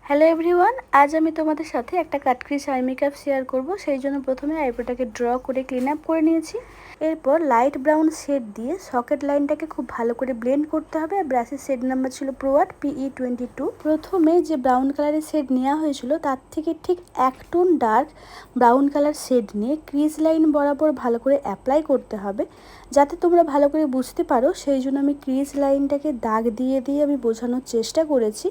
Hello everyone, আজ আমি তোমাদের সাথে একটা কাটক্রিজ আই মেকআপ শেয়ার করব। সেই জন্য প্রথমে আইব্রোটাকে ড্র করে ক্লিন আপ করে নিয়েছি। এরপর লাইট ব্রাউন শেড দিয়ে সকেট লাইনটাকে খুব ভালো করে ব্লেন্ড করতে হবে। আর ব্রাশের শেড নাম্বার ছিল প্রো আর্ট PE22। প্রথমে যে ব্রাউন কালারের শেড নেওয়া হয়েছিল তার থেকে ঠিক এক tone dark brown colour shade নিয়ে ক্রিজ লাইন বরাবর ভালো করে অ্যাপ্লাই করতে হবে, যাতে তোমরা ভালো করে বুঝতে পারো। সেই জন্য আমি ক্রিজ লাইনটাকে দাগ দিয়ে দিয়ে আমি বোঝানোর চেষ্টা করেছি।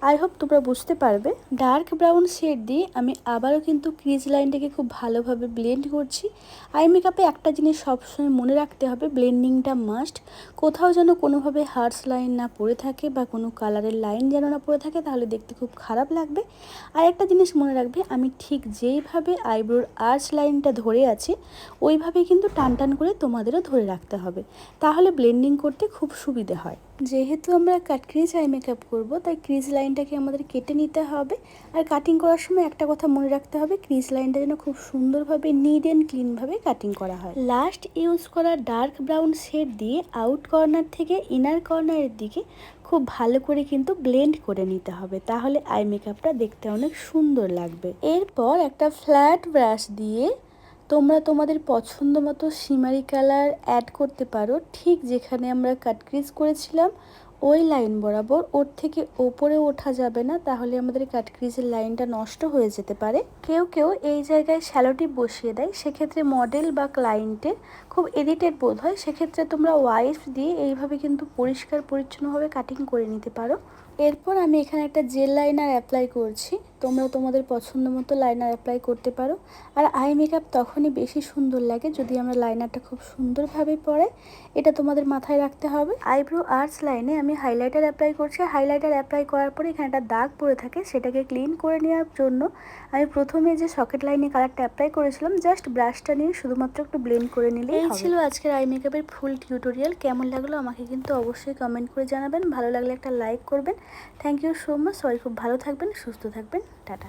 আই হোপ তোমরা বুঝতে পারবে। ডার্ক ব্রাউন শেড দিয়ে আমি আবারও কিন্তু ক্রিজ লাইনটাকে খুব ভালোভাবে ব্লেন্ড করছি। আই মেকআপে একটা জিনিস সবসময় মনে রাখতে হবে, ব্লেন্ডিংটা মাস্ট। কোথাও যেন কোনোভাবে হার্স লাইন না পড়ে থাকে বা কোনো কালারের লাইন যেন না পড়ে থাকে, তাহলে দেখতে খুব খারাপ লাগবে। আর একটা জিনিস মনে রাখবে, আমি ঠিক যেইভাবে আইব্রোর আর্চ লাইনটা ধরে আছি ওইভাবেই কিন্তু টান টান করে তোমাদেরও ধরে রাখতে হবে, তাহলে ব্লেন্ডিং করতে খুব সুবিধে হয়। যেহেতু আমরা কাটক্রিজ আই মেকআপ করবো, তাই ক্রিজ লাইনটাকে আমাদের কেটে নিতে হবে। আর কাটিং করার সময় একটা কথা মনে রাখতে হবে, ক্রিজ লাইনটা যেন খুব সুন্দরভাবে নিট অ্যান্ড ক্লিনভাবে কাটিং করা হয়। লাস্ট ইউজ করা ডার্ক ব্রাউন শেড দিয়ে আউট কর্নার থেকে ইনার কর্নারের দিকে খুব ভালো করে কিন্তু ব্লেন্ড করে নিতে হবে, তাহলে আই মেকআপটা দেখতে অনেক সুন্দর লাগবে। এরপর একটা ফ্ল্যাট ব্রাশ দিয়ে তোমরা তোমাদের পছন্দ মতো শিমারি কালার অ্যাড করতে পারো। ঠিক যেখানে আমরা কাটক্রিজ করেছিলাম ওই লাইন বরাবর, ওর থেকে ওপরে ওঠা যাবে না, তাহলে আমাদের কাটক্রিজের লাইনটা নষ্ট হয়ে যেতে পারে। কেউ কেউ এই জায়গায় শ্যালো টিপ বসিয়ে দেয়, সেক্ষেত্রে মডেল বা ক্লায়েন্টের খুব ইরিটেট বোধ হয়। সেক্ষেত্রে তোমরা ওয়াইপ দিয়ে এইভাবে কিন্তু পরিষ্কার পরিচ্ছন্নভাবে কাটিং করে নিতে পারো। এরপর আমি এখানে একটা জেল লাইনার অ্যাপ্লাই করছি। তোমরা তোমাদের পছন্দ মতো লাইনার অ্যাপ্লাই করতে পারো। আর আই মেকআপ তখনই বেশি সুন্দর লাগে যদি আমরা লাইনারটা খুব সুন্দরভাবে পরে, এটা তোমাদের মাথায় রাখতে হবে। আইব্রো আর্চ লাইনে আমি হাইলাইটার অ্যাপ্লাই করছি। হাইলাইটার অ্যাপ্লাই করার পরে এখানে একটা দাগ পড়ে থাকে, সেটাকে ক্লিন করে নেওয়ার জন্য আমি প্রথমে যে সকেট লাইনে কালারটা অ্যাপ্লাই করেছিলাম, জাস্ট ব্রাশটা নিয়ে শুধুমাত্র একটু ব্লেন্ড করে নিলেই হবে। এই ছিল আজকের আই মেকআপের ফুল টিউটোরিয়াল। কেমন লাগলো আমাকে কিন্তু অবশ্যই কমেন্ট করে জানাবেন। ভালো লাগলে একটা লাইক করবেন। Thank you so much. সবাই খুব ভালো থাকবেন, সুস্থ থাকবেন। টাটা।